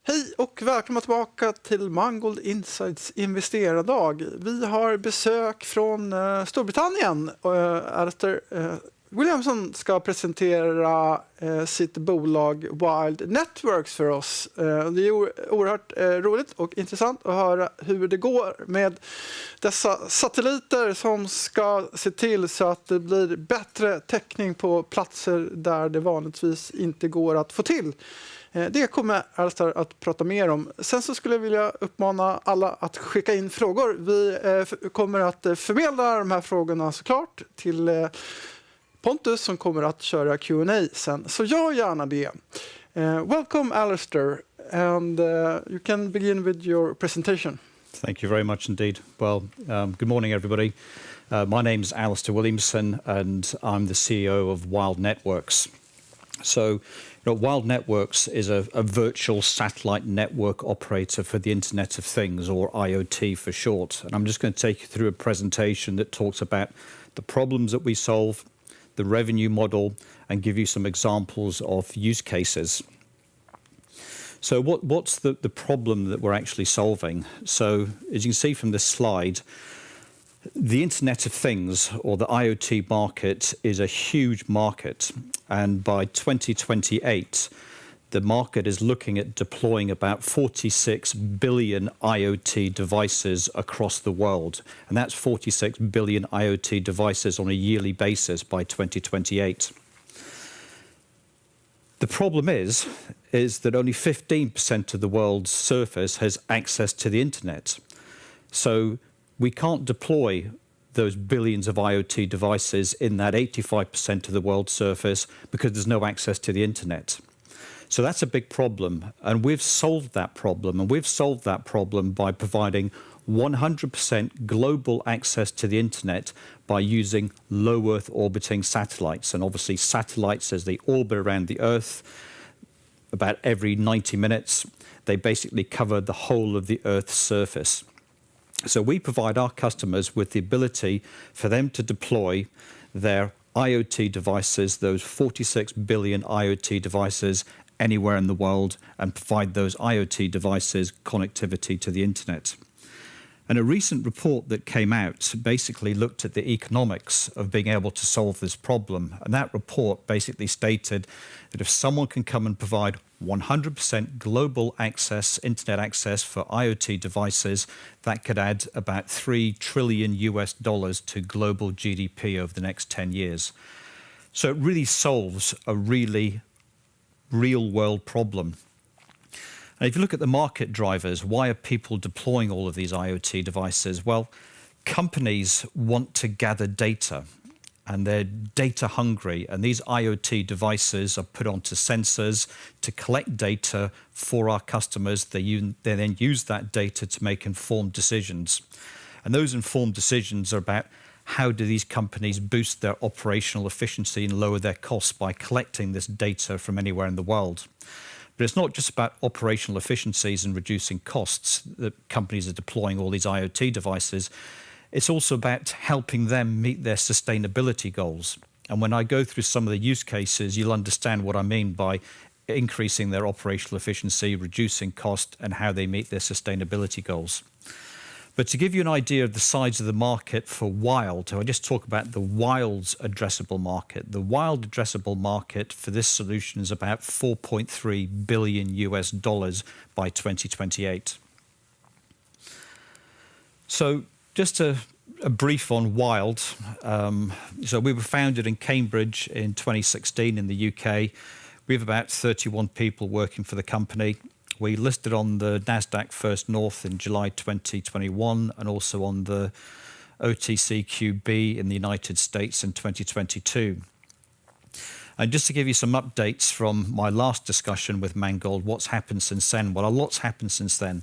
Hej och välkomna tillbaka till Mangold Insights investerardag. Vi har besök från Storbritannien. Alistair Williamson ska presentera sitt bolag Wyld Networks för oss. Det är oerhört roligt och intressant att höra hur det går med dessa satelliter som ska se till så att det blir bättre täckning på platser där det vanligtvis inte går att få till. Det kommer Alistair att prata mer om. Sen så skulle jag vilja uppmana alla att skicka in frågor. Vi kommer att förmedla de här frågorna såklart till Pontus som kommer att köra Q&A sen. Så gör gärna det. Welcome Alistair and you can begin with your presentation. Thank you very much indeed. Well, good morning everybody. My name is Alistair Williamson and I'm the CEO of Wyld Networks. So, Wyld Networks is a virtual satellite network operator for the Internet of Things, or IoT for short. And I'm just going to take you through a presentation that talks about the problems that we solve, the revenue model, and give you some examples of use cases. So what's the problem that we're actually solving? So as you can see from this slide, the Internet of Things, or the IoT market, is a huge market. And by 2028, the market is looking at deploying about 46 billion IoT devices across the world. And that's 46 billion IoT devices on a yearly basis by 2028. The problem is that only 15% of the world's surface has access to the internet. So we can't deploy those billions of IoT devices in that 85% of the world's surface because there's no access to the internet. So that's a big problem, and we've solved that problem. And we've solved that problem by providing 100% global access to the internet by using low Earth orbiting satellites. And obviously satellites, as they orbit around the Earth about every 90 minutes, they basically cover the whole of the Earth's surface. So we provide our customers with the ability for them to deploy their IoT devices, those 46 billion IoT devices, anywhere in the world, and provide those IoT devices connectivity to the internet. And a recent report that came out basically looked at the economics of being able to solve this problem. And that report basically stated that if someone can come and provide 100% global access, internet access for IoT devices, that could add about $3 trillion to global GDP over the next 10 years. So it really solves a really real world problem. And if you look at the market drivers, why are people deploying all of these IoT devices? Well, companies want to gather data, and they're data hungry. And these IoT devices are put onto sensors to collect data for our customers. They then use that data to make informed decisions. And those informed decisions are about how do these companies boost their operational efficiency and lower their costs by collecting this data from anywhere in the world. But it's not just about operational efficiencies and reducing costs that companies are deploying all these IoT devices. It's also about helping them meet their sustainability goals. And when I go through some of the use cases, you'll understand what I mean by increasing their operational efficiency, reducing cost, and how they meet their sustainability goals. But to give you an idea of the size of the market for Wyld, I just talk about the Wyld's addressable market. The Wyld addressable market for this solution is about $4.3 billion by 2028. So just a brief on Wyld. So we were founded in Cambridge in 2016 in the UK. We have about 31 people working for the company. We listed on the Nasdaq First North in July 2021 and also on the OTCQB in the United States in 2022. And just to give you some updates from my last discussion with Mangold, what's happened since then? Well, a lot's happened since then.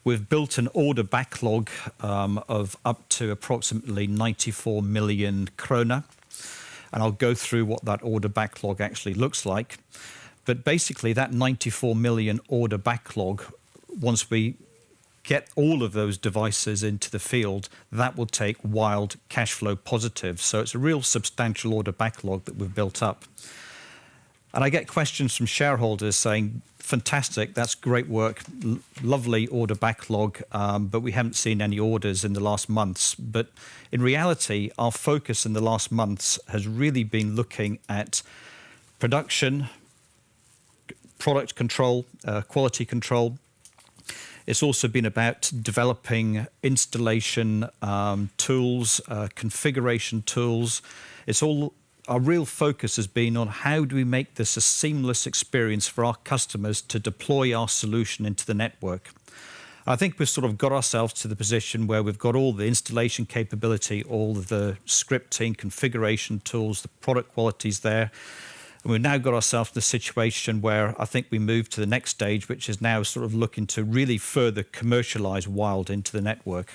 We've built an order backlog of up to approximately 94 million krona. And I'll go through what that order backlog actually looks like. But basically, that 94 million order backlog, once we get all of those devices into the field, that will take Wyld cash flow positive. So it's a real substantial order backlog that we've built up. And I get questions from shareholders saying, fantastic, that's great work, lovely order backlog, but we haven't seen any orders in the last months. But in reality, our focus in the last months has really been looking at production, product control, quality control. It's also been about developing installation tools, configuration tools. Our real focus has been on how do we make this a seamless experience for our customers to deploy our solution into the network. I think we've sort of got ourselves to the position where we've got all the installation capability, all of the scripting, configuration tools, the product qualities there. And we've now got ourselves in a situation where I think we move to the next stage, which is now sort of looking to really further commercialize Wyld into the network.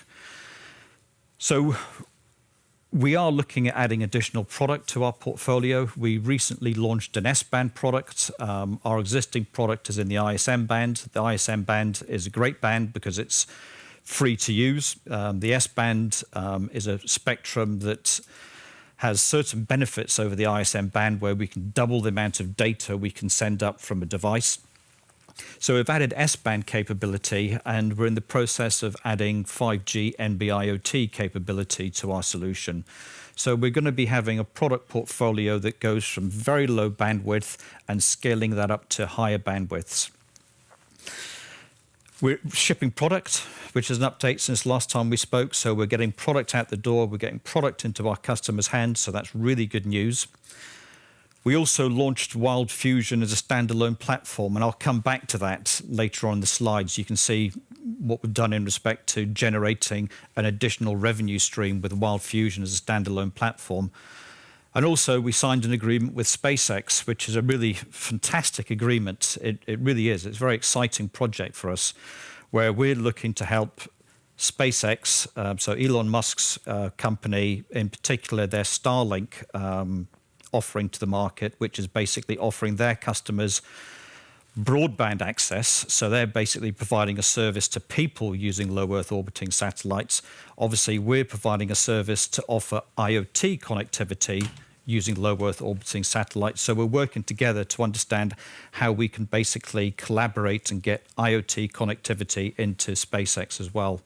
So we are looking at adding additional product to our portfolio. We recently launched an S-band product. Our existing product is in the ISM band. The ISM band is a great band because it's free to use. The S-band is a spectrum that has certain benefits over the ISM band where we can double the amount of data we can send up from a device. So we've added S-band capability, and we're in the process of adding 5G NB-IoT capability to our solution. So we're going to be having a product portfolio that goes from very low bandwidth and scaling that up to higher bandwidths. We're shipping product, which is an update since last time we spoke. So we're getting product out the door. We're getting product into our customers' hands. So that's really good news. We also launched Wyld Fusion as a standalone platform, and I'll come back to that later on in the slides. You can see what we've done in respect to generating an additional revenue stream with Wyld Fusion as a standalone platform. And also we signed an agreement with SpaceX, which is a really fantastic agreement. It really is. It's a very exciting project for us, where we're looking to help SpaceX, so Elon Musk's company, in particular their Starlink offering to the market, which is basically offering their customers broadband access. So they're basically providing a service to people using low Earth orbiting satellites. Obviously, we're providing a service to offer IoT connectivity using low Earth orbiting satellites. So we're working together to understand how we can basically collaborate and get IoT connectivity into SpaceX as well.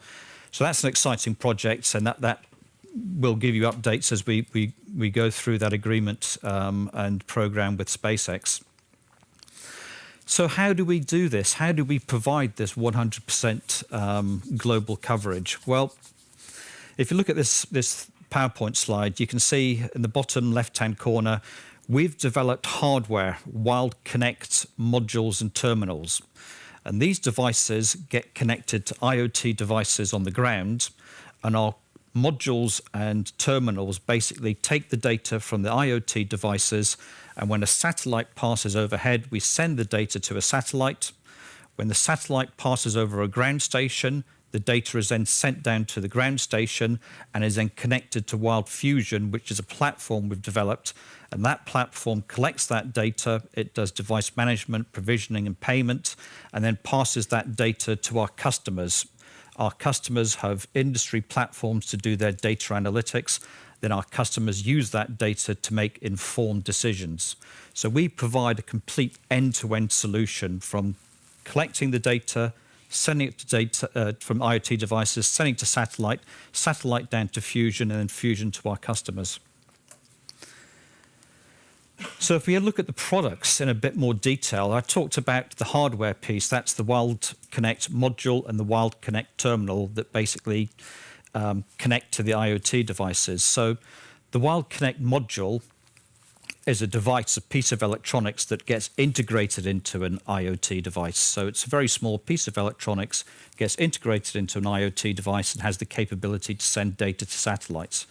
So that's an exciting project, and that will give you updates as we go through that agreement and program with SpaceX. So how do we do this? How do we provide this 100% global coverage? Well, if you look at this PowerPoint slide, you can see in the bottom left-hand corner, we've developed hardware, Wyld Connect modules and terminals. And these devices get connected to IoT devices on the ground, and our modules and terminals basically take the data from the IoT devices, and when a satellite passes overhead, we send the data to a satellite. When the satellite passes over a ground station, the data is then sent down to the ground station and is then connected to Wyld Fusion, which is a platform we've developed. And that platform collects that data. It does device management, provisioning, and payment, and then passes that data to our customers. Our customers have industry platforms to do their data analytics. Then our customers use that data to make informed decisions. So we provide a complete end-to-end solution from collecting the data, sending it to data from IoT devices, sending to satellite, satellite down to Fusion, and then Fusion to our customers. So if we look at the products in a bit more detail, I talked about the hardware piece. That's the Wyld Connect module and the Wyld Connect terminal that basically connect to the IoT devices. So the Wyld Connect module is a device, a piece of electronics that gets integrated into an IoT device. So it's a very small piece of electronics, gets integrated into an IoT device and has the capability to send data to satellites.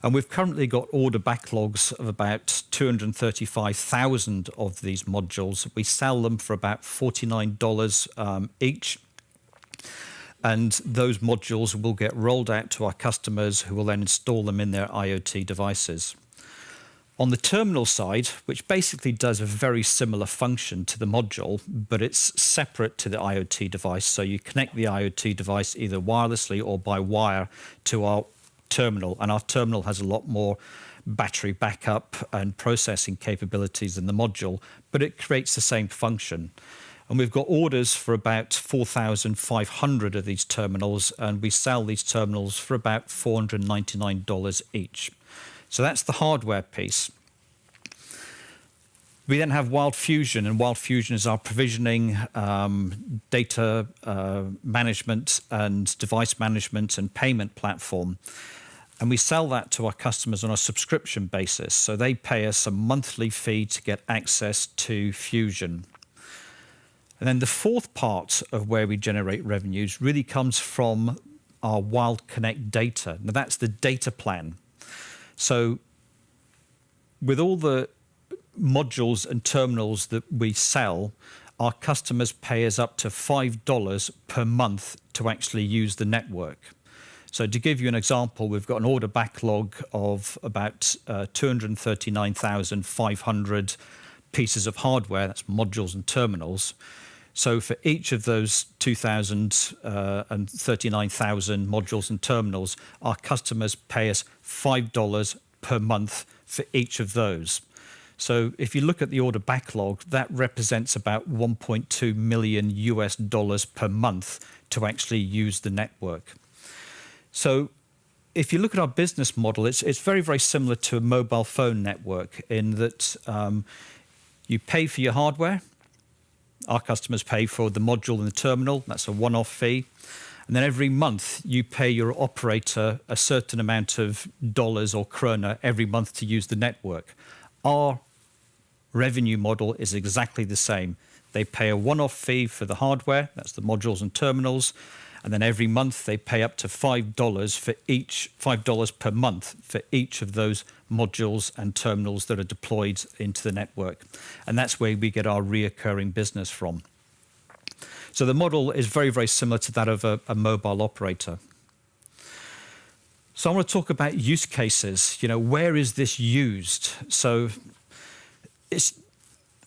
And we've currently got order backlogs of about 235,000 of these modules. We sell them for about $49 each. And those modules will get rolled out to our customers, who will then install them in their IoT devices. On the terminal side, which basically does a very similar function to the module, but it's separate to the IoT device. So you connect the IoT device either wirelessly or by wire to our terminal, and our terminal has a lot more battery backup and processing capabilities in the module, but it creates the same function. And we've got orders for about 4,500 of these terminals, and we sell these terminals for about $499 each. So that's the hardware piece. We then have Wyld Fusion, and Wyld Fusion is our provisioning, data management and device management and payment platform. And we sell that to our customers on a subscription basis. So they pay us a monthly fee to get access to Fusion. And then the fourth part of where we generate revenues really comes from our Wyld Connect data. Now that's the data plan. So with all the modules and terminals that we sell, our customers pay us up to $5 per month to actually use the network. So to give you an example, we've got an order backlog of about 239,500 pieces of hardware, that's modules and terminals. So for each of those 239,000 modules and terminals, our customers pay us $5 per month for each of those. So if you look at the order backlog, that represents about $1.2 million per month to actually use the network. So if you look at our business model, it's very, very similar to a mobile phone network in that you pay for your hardware. Our customers pay for the module and the terminal. That's a one-off fee. And then every month you pay your operator a certain amount of dollars or krona every month to use the network. Our revenue model is exactly the same. They pay a one-off fee for the hardware, that's the modules and terminals, and then every month they pay up to $5 per month for each of those modules and terminals that are deployed into the network. And that's where we get our reoccurring business from. So the model is very, very similar to that of a mobile operator. So I want to talk about use cases. You know, where is this used? So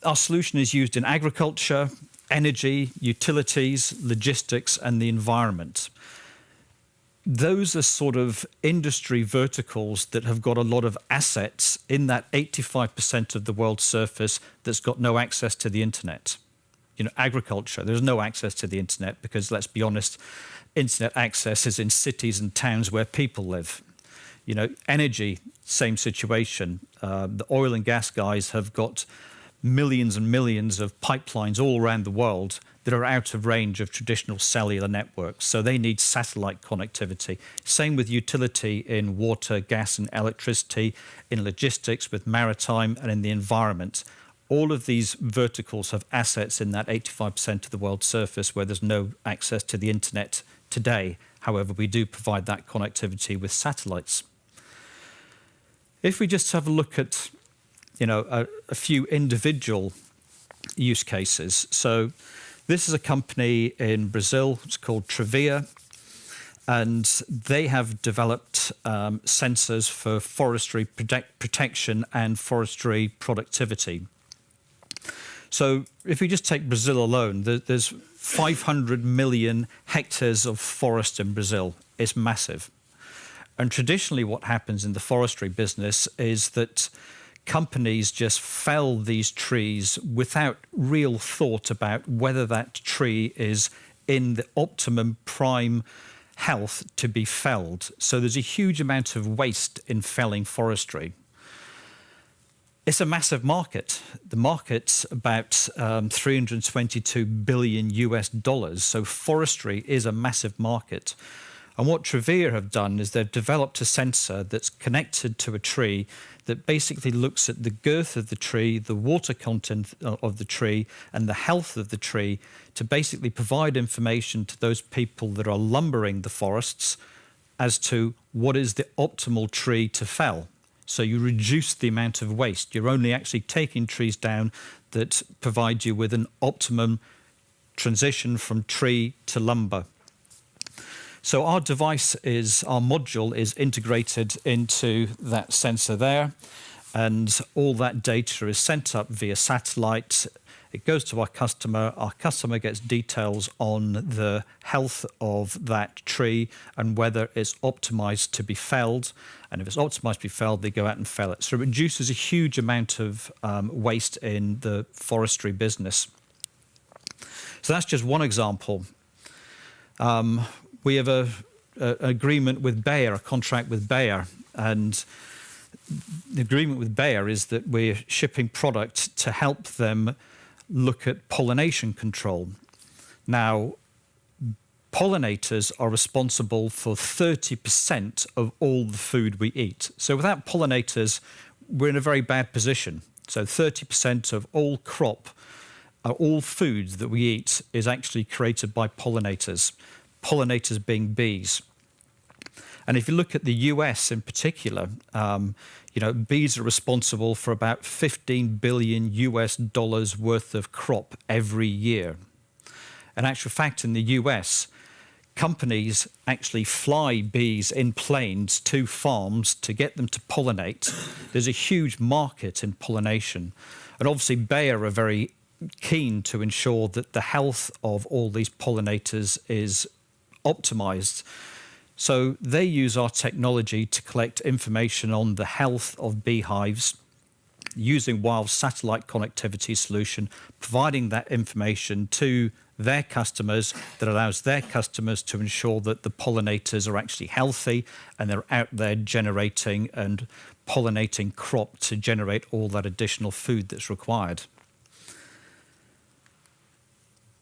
our solution is used in agriculture, energy, utilities, logistics, and the environment. Those are sort of industry verticals that have got a lot of assets in that 85% of the world's surface that's got no access to the internet. You know, agriculture, there's no access to the internet because, let's be honest, internet access is in cities and towns where people live. You know, energy, same situation. The oil and gas guys have got millions and millions of pipelines all around the world that are out of range of traditional cellular networks. So they need satellite connectivity. Same with utility in water, gas and electricity, in logistics with maritime and in the environment. All of these verticals have assets in that 85% of the world's surface where there's no access to the internet today. However, we do provide that connectivity with satellites. If we just have a look at a few individual use cases. So this is a company in Brazil, it's called Trevia, and they have developed sensors for forestry protection and forestry productivity. So if we just take Brazil alone, there's 500 million hectares of forest in Brazil. It's massive. And traditionally what happens in the forestry business is that companies just fell these trees without real thought about whether that tree is in the optimum prime health to be felled. So there's a huge amount of waste in felling forestry. It's a massive market. The market's about $322 billion. So forestry is a massive market. And what Trevia have done is they've developed a sensor that's connected to a tree that basically looks at the girth of the tree, the water content of the tree, and the health of the tree to basically provide information to those people that are lumbering the forests as to what is the optimal tree to fell. So you reduce the amount of waste. You're only actually taking trees down that provide you with an optimum transition from tree to lumber. So our module is integrated into that sensor there. and all that data is sent up via satellite. It goes to our customer gets details on the health of that tree and whether it's optimized to be felled. And if it's optimized to be felled, they go out and fell it. So it reduces a huge amount of waste in the forestry business. So that's just one example. We have an agreement with Bayer, a contract with Bayer, and the agreement with Bayer is that we're shipping product to help them look at pollination control. Now, pollinators are responsible for 30% of all the food we eat. So without pollinators, we're in a very bad position. So 30% of all crop, all food that we eat is actually created by pollinators, pollinators being bees. And if you look at the US in particular, bees are responsible for about $15 billion worth of crop every year. In actual fact, in the US, companies actually fly bees in planes to farms to get them to pollinate. There's a huge market in pollination. And obviously Bayer are very keen to ensure that the health of all these pollinators is optimized. So they use our technology to collect information on the health of beehives using Wyld's satellite connectivity solution, providing that information to their customers that allows their customers to ensure that the pollinators are actually healthy and they're out there generating and pollinating crop to generate all that additional food that's required.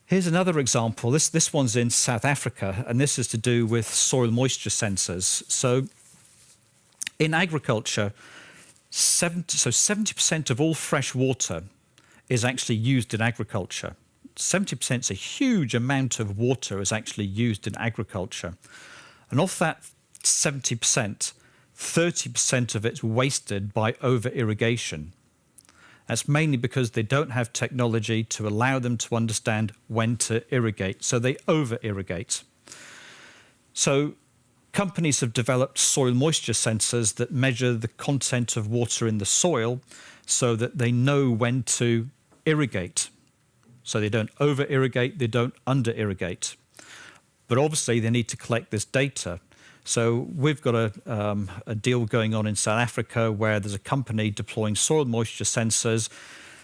Here's another example. This one's in South Africa, and this is to do with soil moisture sensors. So in agriculture, 70% of all fresh water is actually used in agriculture. 70% is a huge amount of water is actually used in agriculture. And of that 70%, 30% of it's wasted by over-irrigation. That's mainly because they don't have technology to allow them to understand when to irrigate, so they over-irrigate. So companies have developed soil moisture sensors that measure the content of water in the soil so that they know when to irrigate. So they don't over-irrigate, they don't under-irrigate. But obviously they need to collect this data. So we've got a deal going on in South Africa where there's a company deploying soil moisture sensors.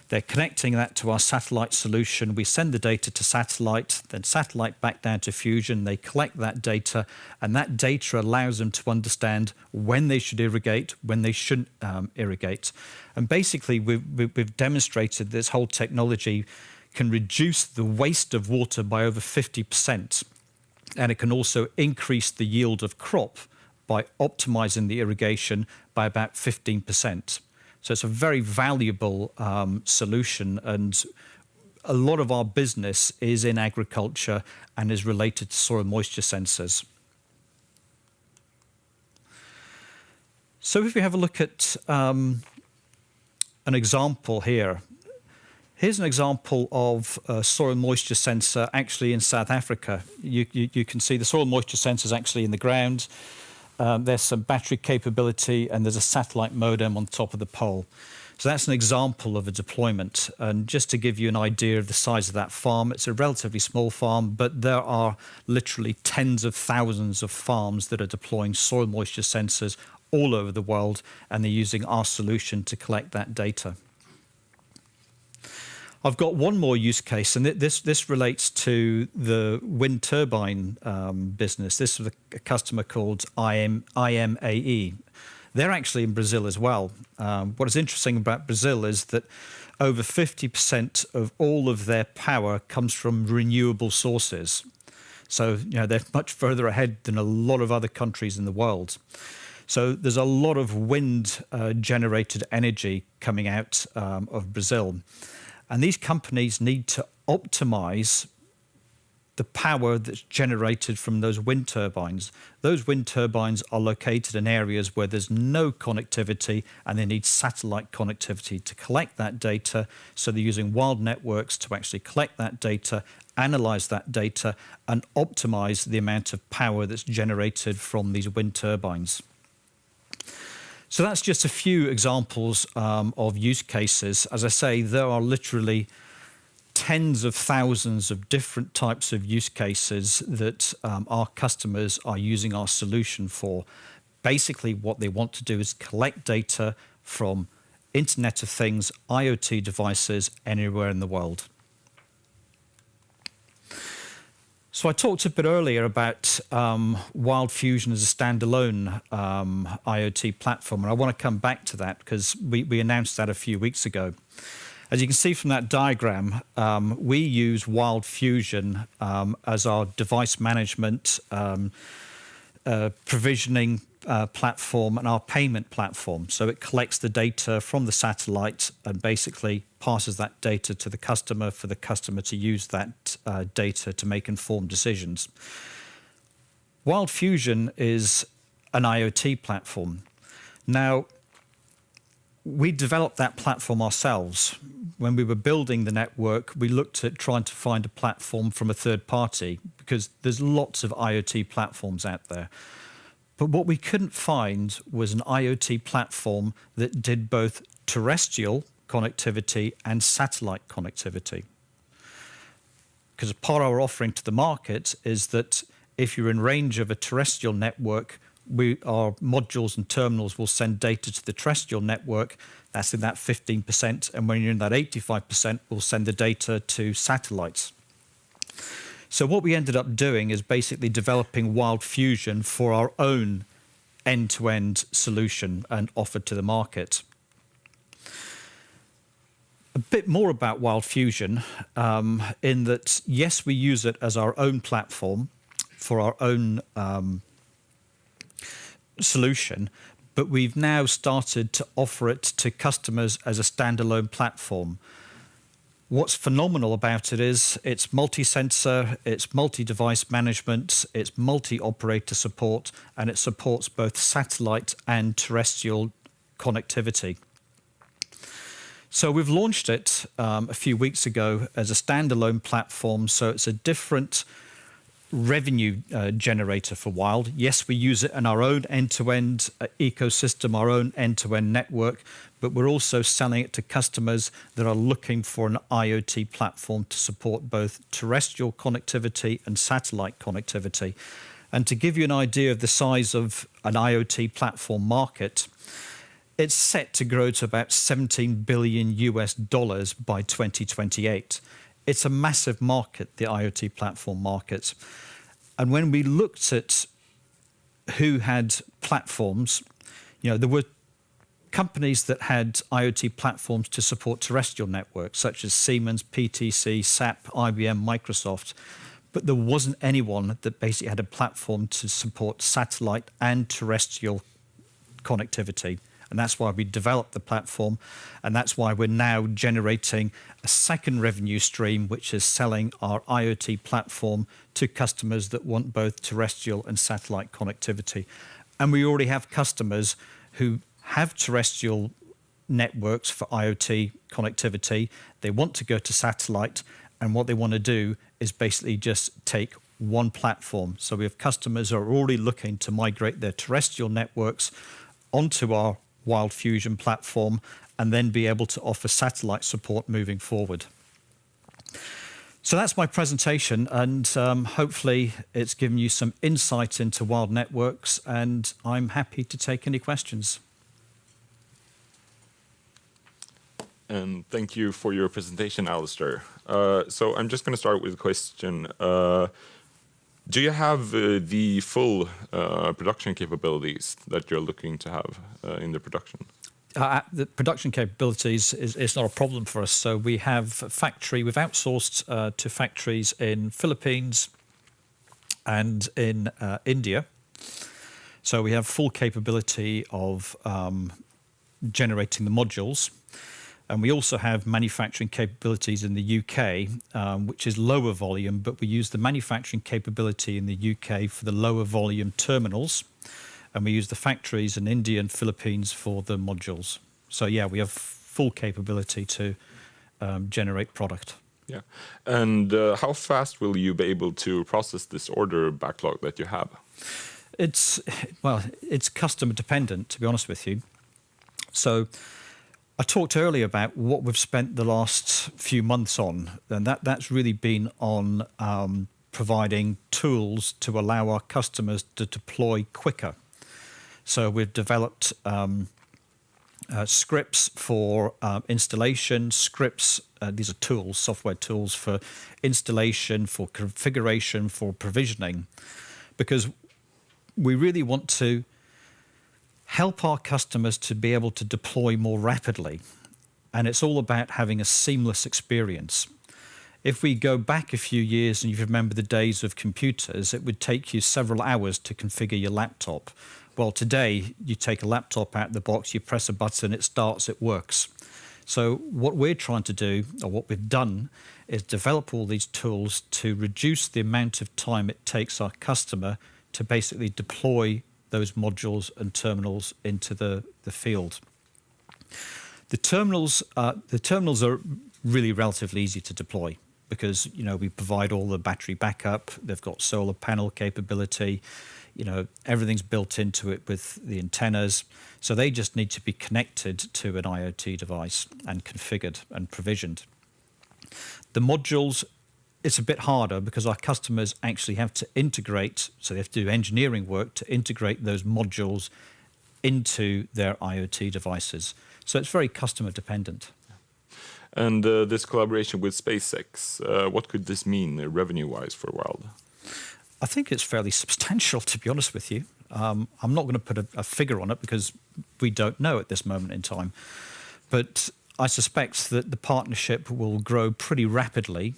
They're connecting that to our satellite solution. We send the data to satellite, then satellite back down to Fusion. They collect that data, and that data allows them to understand when they should irrigate, when they shouldn't irrigate. And basically, we've demonstrated this whole technology can reduce the waste of water by over 50%. And it can also increase the yield of crop by optimizing the irrigation by about 15%. So it's a very valuable solution, and a lot of our business is in agriculture and is related to soil moisture sensors. So if we have a look at an example here. Here's an example of a soil moisture sensor actually in South Africa. You can see the soil moisture sensor is actually in the ground. There's some battery capability and there's a satellite modem on top of the pole. So that's an example of a deployment. And just to give you an idea of the size of that farm, it's a relatively small farm, but there are literally tens of thousands of farms that are deploying soil moisture sensors all over the world, and they're using our solution to collect that data. I've got one more use case, and this relates to the wind turbine business. This is a customer called IMAE. They're actually in Brazil as well. What is interesting about Brazil is that over 50% of all of their power comes from renewable sources. So they're much further ahead than a lot of other countries in the world. So there's a lot of wind generated energy coming out of Brazil. And these companies need to optimize the power that's generated from those wind turbines. Those wind turbines are located in areas where there's no connectivity, and they need satellite connectivity to collect that data. So they're using Wyld networks to actually collect that data, analyze that data, and optimize the amount of power that's generated from these wind turbines. So that's just a few examples of use cases. As I say, there are literally tens of thousands of different types of use cases that our customers are using our solution for. Basically, what they want to do is collect data from Internet of Things, IoT devices anywhere in the world. So I talked a bit earlier about Wyld Fusion as a standalone IoT platform, and I want to come back to that because we announced that a few weeks ago. As you can see from that diagram, we use Wyld Fusion as our device management, provisioning platform and our payment platform. So it collects the data from the satellite and basically passes that data to the customer for the customer to use that data to make informed decisions. Wyld Fusion is an IoT platform. Now, we developed that platform ourselves. When we were building the network, we looked at trying to find a platform from a third party because there's lots of IoT platforms out there. But what we couldn't find was an IoT platform that did both terrestrial connectivity and satellite connectivity. Because part of our offering to the market is that if you're in range of a terrestrial network, our modules and terminals will send data to the terrestrial network. That's in that 15%. And when you're in that 85%, we'll send the data to satellites. So what we ended up doing is basically developing Wyld Fusion for our own end-to-end solution and offered to the market. A bit more about Wyld Fusion in that, yes, we use it as our own platform for our own solution, but we've now started to offer it to customers as a standalone platform. What's phenomenal about it is it's multi-sensor, it's multi-device management, it's multi-operator support, and it supports both satellite and terrestrial connectivity. So we've launched it a few weeks ago as a standalone platform, so it's a different revenue generator for Wyld. Yes, we use it in our own end-to-end ecosystem, our own end-to-end network, but we're also selling it to customers that are looking for an IoT platform to support both terrestrial connectivity and satellite connectivity. And to give you an idea of the size of an IoT platform market, it's set to grow to about $17 billion by 2028. It's a massive market, the IoT platform market. And when we looked at who had platforms, there were companies that had IoT platforms to support terrestrial networks, such as Siemens, PTC, SAP, IBM, Microsoft. But there wasn't anyone that basically had a platform to support satellite and terrestrial connectivity. And that's why we developed the platform. And that's why we're now generating a second revenue stream, which is selling our IoT platform to customers that want both terrestrial and satellite connectivity. And we already have customers who have terrestrial networks for IoT connectivity. They want to go to satellite. And what they want to do is basically just take one platform. So we have customers who are already looking to migrate their terrestrial networks onto our Wyld Fusion platform and then be able to offer satellite support moving forward. So that's my presentation, and hopefully it's given you some insight into Wyld Networks, and I'm happy to take any questions. And thank you for your presentation, Alistair. So I'm just going to start with a question. Do you have the full production capabilities that you're looking to have in the production? The production capabilities is not a problem for us. So we have we've outsourced to factories in Philippines and in India. So we have full capability of generating the modules. And we also have manufacturing capabilities in the UK, which is lower volume, but we use the manufacturing capability in the UK for the lower volume terminals. And we use the factories in India and Philippines for the modules. So yeah, we have full capability to generate product. Yeah. And how fast will you be able to process this order backlog that you have? It's customer dependent, to be honest with you. So I talked earlier about what we've spent the last few months on, and that's really been on providing tools to allow our customers to deploy quicker. So we've developed scripts for installation, scripts, these are tools, software tools for installation, for configuration, for provisioning, because we really want to help our customers to be able to deploy more rapidly. And it's all about having a seamless experience. If we go back a few years and you remember the days of computers, it would take you several hours to configure your laptop. Well, today, you take a laptop out of the box, you press a button, it starts, it works. So what we're trying to do, or what we've done, is develop all these tools to reduce the amount of time it takes our customer to basically deploy those modules and terminals into the field. The terminals are really relatively easy to deploy because, you know, we provide all the battery backup, they've got solar panel capability, you know, everything's built into it with the antennas. So they just need to be connected to an IoT device and configured and provisioned. The modules, it's a bit harder because our customers actually have to integrate, so they have to do engineering work to integrate those modules into their IoT devices. So it's very customer dependent. And this collaboration with SpaceX, what could this mean revenue-wise for Wyld? I think it's fairly substantial, to be honest with you. I'm not going to put a figure on it because we don't know at this moment in time. But I suspect that the partnership will grow pretty rapidly.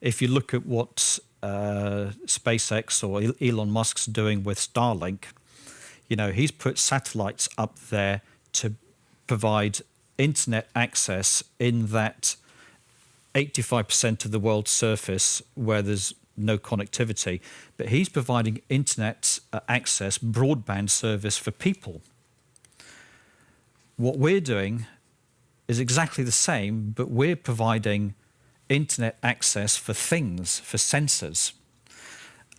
If you look at what SpaceX or Elon Musk's doing with Starlink, you know, he's put satellites up there to provide internet access in that 85% of the world's surface where there's no connectivity, but he's providing internet access, broadband service for people. What we're doing is exactly the same, but we're providing internet access for things, for sensors.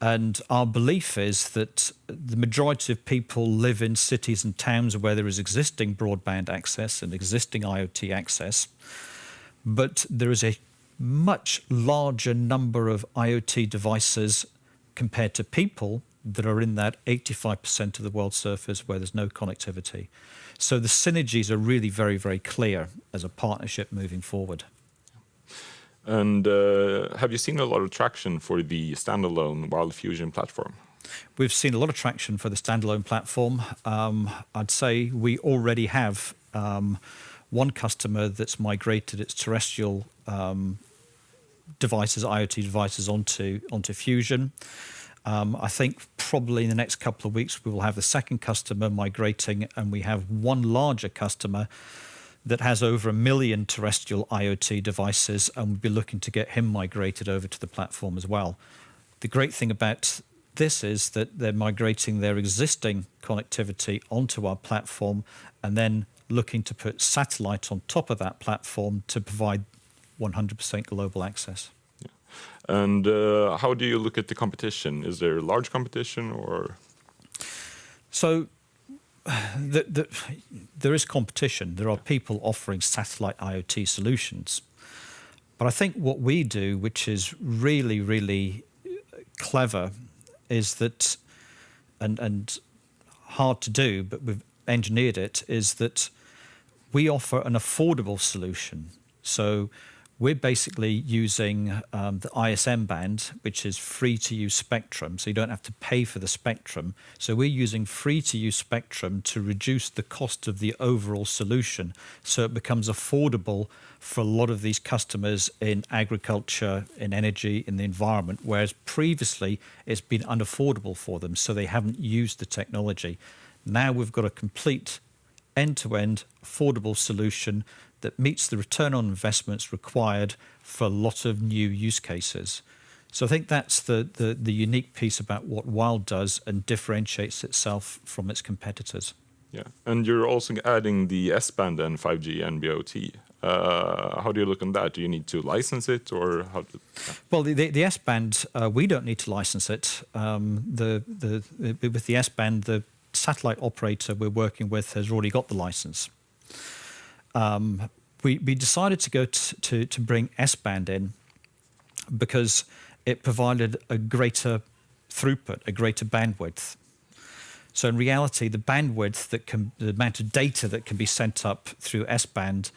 And our belief is that the majority of people live in cities and towns where there is existing broadband access and existing IoT access, but there is a much larger number of IoT devices compared to people that are in that 85% of the world's surface where there's no connectivity. So the synergies are really very, very clear as a partnership moving forward. And have you seen a lot of traction for the standalone Wyld Fusion platform? We've seen a lot of traction for the standalone platform. I'd say we already have one customer that's migrated its terrestrial devices, IoT devices, onto Fusion. I think probably in the next couple of weeks we will have the second customer migrating, and we have one larger customer that has over 1 million terrestrial IoT devices, and we'll be looking to get him migrated over to the platform as well. The great thing about this is that they're migrating their existing connectivity onto our platform and then looking to put satellite on top of that platform to provide 100% global access. Yeah. And how do you look at the competition? Is there large competition or? So there is competition. There are people offering satellite IoT solutions. But I think what we do, which is really, really clever, is that, and hard to do, but we've engineered it, is that we offer an affordable solution. So we're basically using the ISM band, which is free-to-use spectrum, so you don't have to pay for the spectrum. So we're using free-to-use spectrum to reduce the cost of the overall solution, so it becomes affordable for a lot of these customers in agriculture, in energy, in the environment, whereas previously it's been unaffordable for them, so they haven't used the technology. Now we've got a complete end-to-end affordable solution that meets the return on investments required for a lot of new use cases. So I think that's the unique piece about what Wyld does and differentiates itself from its competitors. Yeah, and you're also adding the S-band and 5G NB-OT. How do you look on that? Do you need to license it, or how? Well, the S-band, we don't need to license it. With the S-band, the satellite operator we're working with has already got the license. We decided to go to bring S-band in because it provided a greater throughput, a greater bandwidth. So in reality, the bandwidth the amount of data that can be sent up through S-band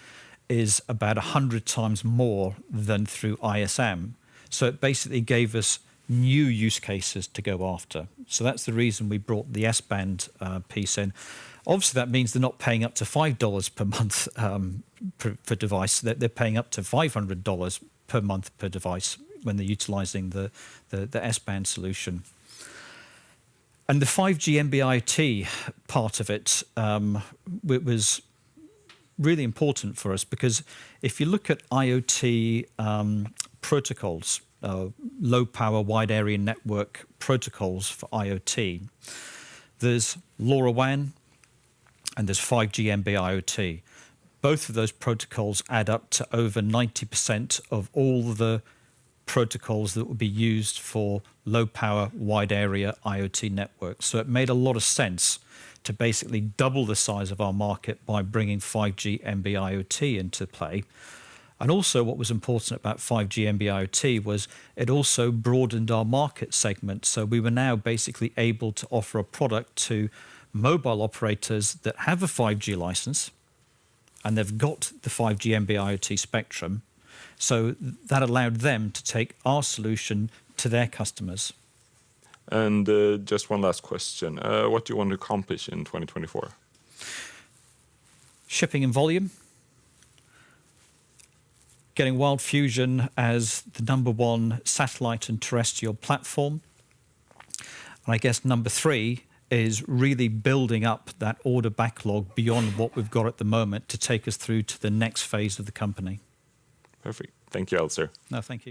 is about 100 times more than through ISM. So it basically gave us new use cases to go after. So that's the reason we brought the S-band piece in. Obviously, that means they're not paying up to $5 per month per device. They're paying up to $500 per month per device when they're utilizing the S-band solution. And the 5G NB-IoT part of it was really important for us because if you look at IoT protocols, low power wide area network protocols for IoT, there's LoRaWAN and there's 5G NB-IoT. Both of those protocols add up to over 90% of all the protocols that would be used for low power wide area IoT networks. So it made a lot of sense to basically double the size of our market by bringing 5G NB-IoT into play. And also what was important about 5G NB-IoT was it also broadened our market segment. So we were now basically able to offer a product to mobile operators that have a 5G license and they've got the 5G NB-IoT spectrum. So that allowed them to take our solution to their customers. And just one last question. What do you want to accomplish in 2024? Shipping in volume. Getting Wyld Fusion as the #1 satellite and terrestrial platform. And I guess number 3 is really building up that order backlog beyond what we've got at the moment to take us through to the next phase of the company. Perfect. Thank you, Alistair. No, thank you.